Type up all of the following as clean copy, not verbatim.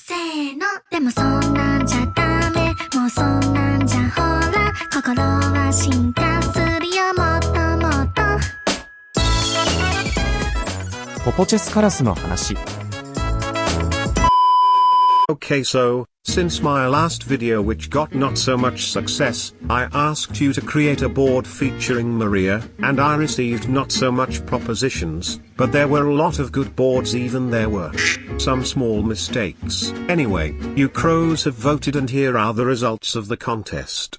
せーのでもそんなんじゃダメもうそんなんじゃほら心は進化するよもっともっとポポチェスカラスの話。 Okay, so, since my last video which got not so much success, I asked you to create a board featuring Maria, and I received not so much propositions, but there were a lot of good boards, even there were some small mistakes. Anyway, you crows have voted and here are the results of the contest.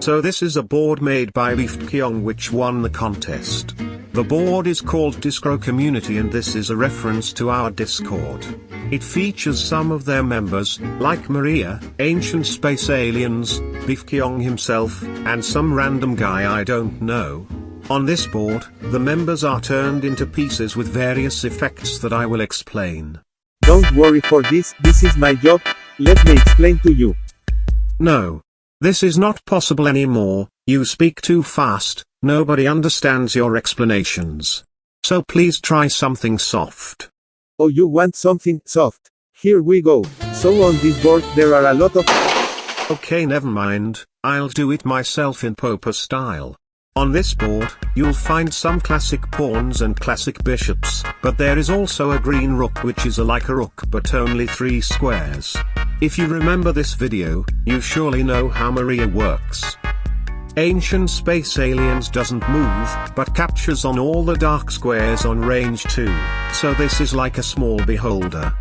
So this is a board made by beefcheong which won the contest. The board is called Discro Community and this is a reference to our Discord. It features some of their members, like Maria, Ancient Space Aliens, beefcheong himself, and some random guy I don't know. On this board, the members are turned into pieces with various effects that I will explain. Don't worry for this is my job, let me explain to you. No. This is not possible anymore, you speak too fast, nobody understands your explanations. So please try something soft. Oh, you want something soft? Here we go. So on this board there are a lot of... Okay, never mind, I'll do it myself in Popo style. On this board, you'll find some classic pawns and classic bishops, but there is also a green rook which is like a rook but only 3 squares. If you remember this video, you surely know how Maria works. Ancient Space Aliens doesn't move, but captures on all the dark squares on range 2, so this is like a small beholder.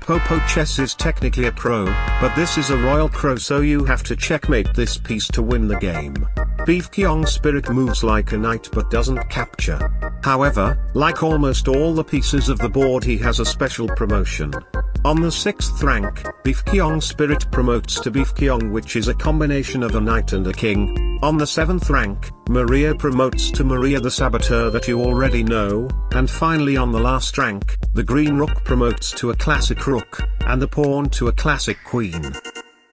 Popo Chess is technically a crow, but this is a royal crow so you have to checkmate this piece to win the game. Beefcheong Spirit moves like a knight but doesn't capture. However, like almost all the pieces of the board he has a special promotion. On the 6th rank, Beefcheong Spirit promotes to beefcheong which is a combination of a knight and a king. On the 7th rank, Maria promotes to Maria the Saboteur that you already know, and finally on the last rank, the green rook promotes to a classic rook, and the pawn to a classic queen.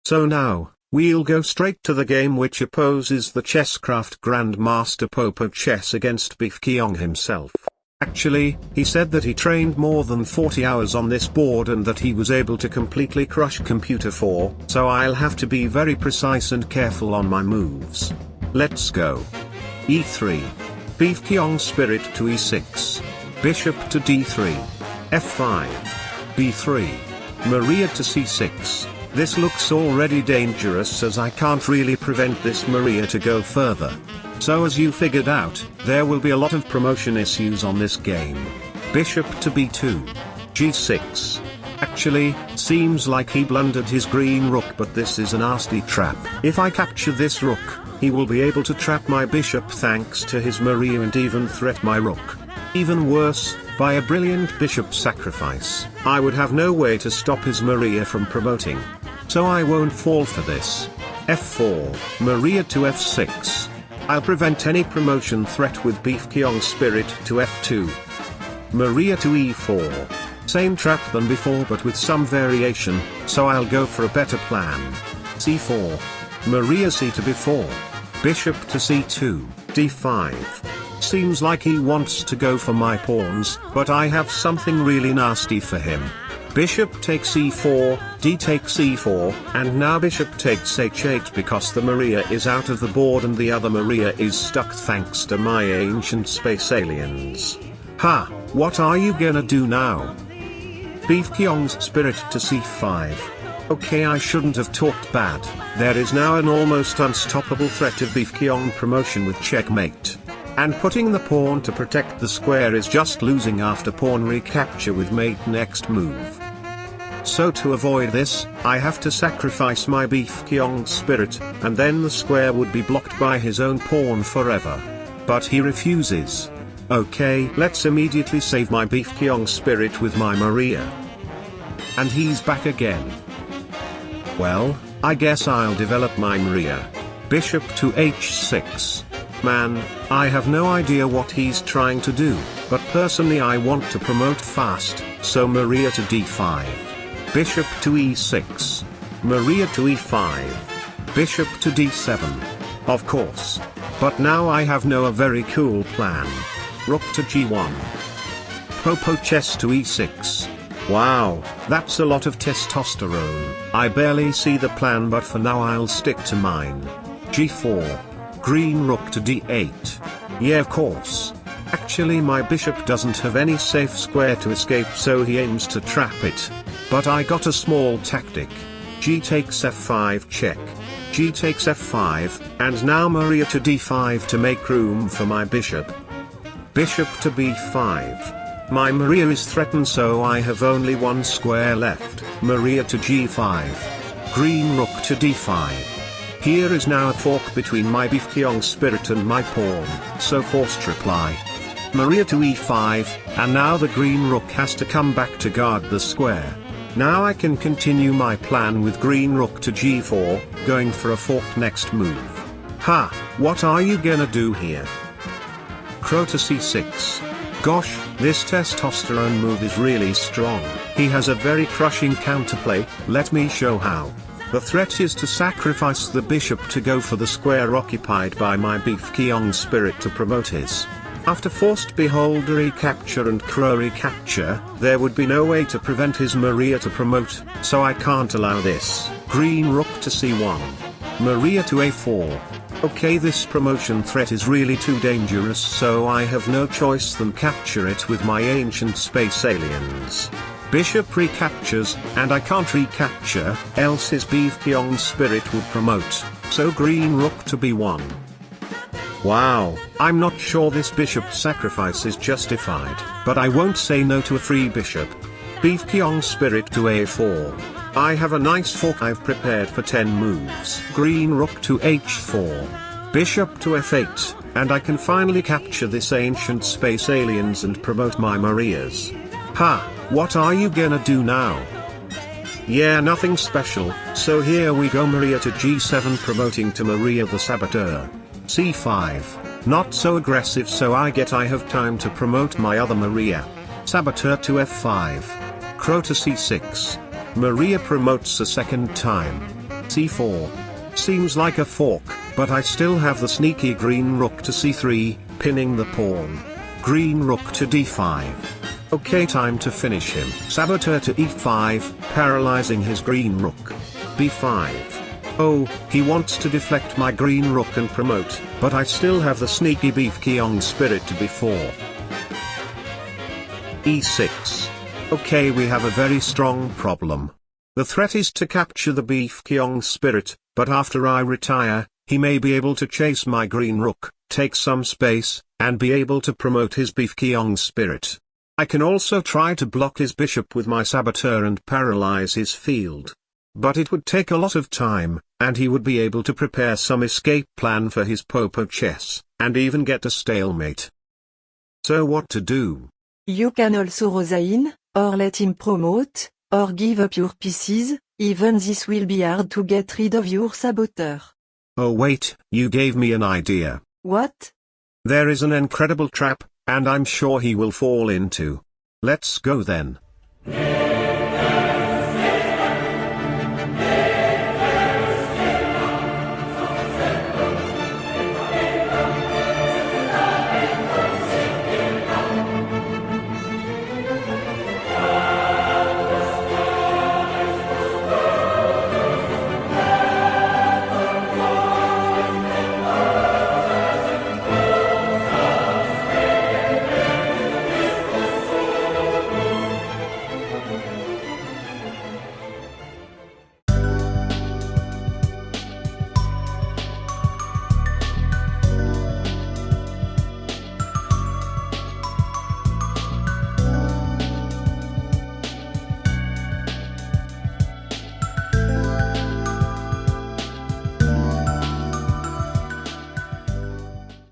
So now, we'll go straight to the game which opposes the Chesscraft Grandmaster Popo Chess against beefcheong himself. Actually, he said that he trained more than 40 hours on this board and that he was able to completely crush Computer 4, so I'll have to be very precise and careful on my moves. Let's go. E3. Beefcheong Spirit to E6. Bishop to D3. F5. B3. Maria to C6. This looks already dangerous as I can't really prevent this Maria to go further. So as you figured out, there will be a lot of promotion issues on this game. Bishop to B2. G6. Actually, seems like he blundered his green rook but this is a nasty trap. If I capture this rook, he will be able to trap my bishop thanks to his Maria and even threat my rook. Even worse, by a brilliant bishop sacrifice, I would have no way to stop his Maria from promoting. So I won't fall for this. F4, Maria to F6. I'll prevent any promotion threat with beefcheong Spirit to F2. Maria to E4. Same trap than before but with some variation, so I'll go for a better plan. C4. Maria C to B4. Bishop to C2, D5. Seems like he wants to go for my pawns, but I have something really nasty for him. Bishop takes E4, D takes E4, and now bishop takes H8 because the Maria is out of the board and the other Maria is stuck thanks to my Ancient Space Aliens. Ha, what are you gonna do now? Beefcheong's Spirit to C5. Okay, I shouldn't have talked bad. There is now an almost unstoppable threat of beefcheong promotion with checkmate. And putting the pawn to protect the square is just losing after pawn recapture with mate next move. So to avoid this, I have to sacrifice my beefcheong spirit, and then the square would be blocked by his own pawn forever. But he refuses. Okay, let's immediately save my beefcheong spirit with my Maria. And he's back again. Well, I guess I'll develop my Maria. Bishop to h6. Man, I have no idea what he's trying to do, but personally I want to promote fast, so Maria to d5. Bishop to e6. Maria to e5. Bishop to d7. Of course. But now I have a very cool plan. Rook to g1. Popo chess to e6. Wow, that's a lot of testosterone. I barely see the plan, but for now I'll stick to mine. g4. Green rook to d8. Yeah, of course. Actually my bishop doesn't have any safe square to escape, so he aims to trap it. But I got a small tactic. G takes f5 check. G takes f5, and now Maria to d5 to make room for my bishop. Bishop to b5. My Maria is threatened, so I have only one square left. Maria to g5. Green rook to d5. Here is now a fork between my beefcheong spirit and my pawn, so forced reply. Maria to e5, and now the green rook has to come back to guard the square. Now I can continue my plan with green rook to g4, going for a fork next move. Ha, what are you gonna do here? Crow to c6. Gosh, this testosterone move is really strong. He has a very crushing counterplay, let me show how. The threat is to sacrifice the bishop to go for the square occupied by my beefcheong spirit to promote his. After forced beholder recapture and crow recapture, there would be no way to prevent his Maria to promote, so I can't allow this. Green rook to c1. Maria to a4. Okay, this promotion threat is really too dangerous, so I have no choice than capture it with my ancient space aliens. Bishop recaptures, and I can't recapture, else his beefcheong spirit would promote, so green rook to b1. Wow, I'm not sure this bishop sacrifice is justified, but I won't say no to a free bishop. Beefcheong spirit to a4. I have a nice fork I've prepared for 10 moves. Green rook to h4. Bishop to f8, and I can finally capture this ancient space aliens and promote my Marias. Ha, what are you gonna do now? Yeah, nothing special, so here we go. Maria to g7 promoting to Maria the Saboteur. c5, not so aggressive, so I have time to promote my other Maria. Saboteur to f5. Crow to c6. Maria promotes a second time. c4. Seems like a fork, but I still have the sneaky green rook to c3, pinning the pawn. Green rook to d5. Okay, time to finish him. Saboteur to e5, paralyzing his green rook. b5. Oh, he wants to deflect my green rook and promote, but I still have the sneaky beefcheong spirit to b4. e6. Okay, we have a very strong problem. The threat is to capture the beefcheong spirit, but after I retire, he may be able to chase my green rook, take some space, and be able to promote his beefcheong spirit. I can also try to block his bishop with my saboteur and paralyze his field. But it would take a lot of time, and he would be able to prepare some escape plan for his Popo chess, and even get a stalemate. So what to do? You can also resign, or let him promote, or give up your pieces, even this will be hard to get rid of your saboteur. Oh wait, you gave me an idea. What? There is an incredible trap, and I'm sure he will fall into. Let's go then.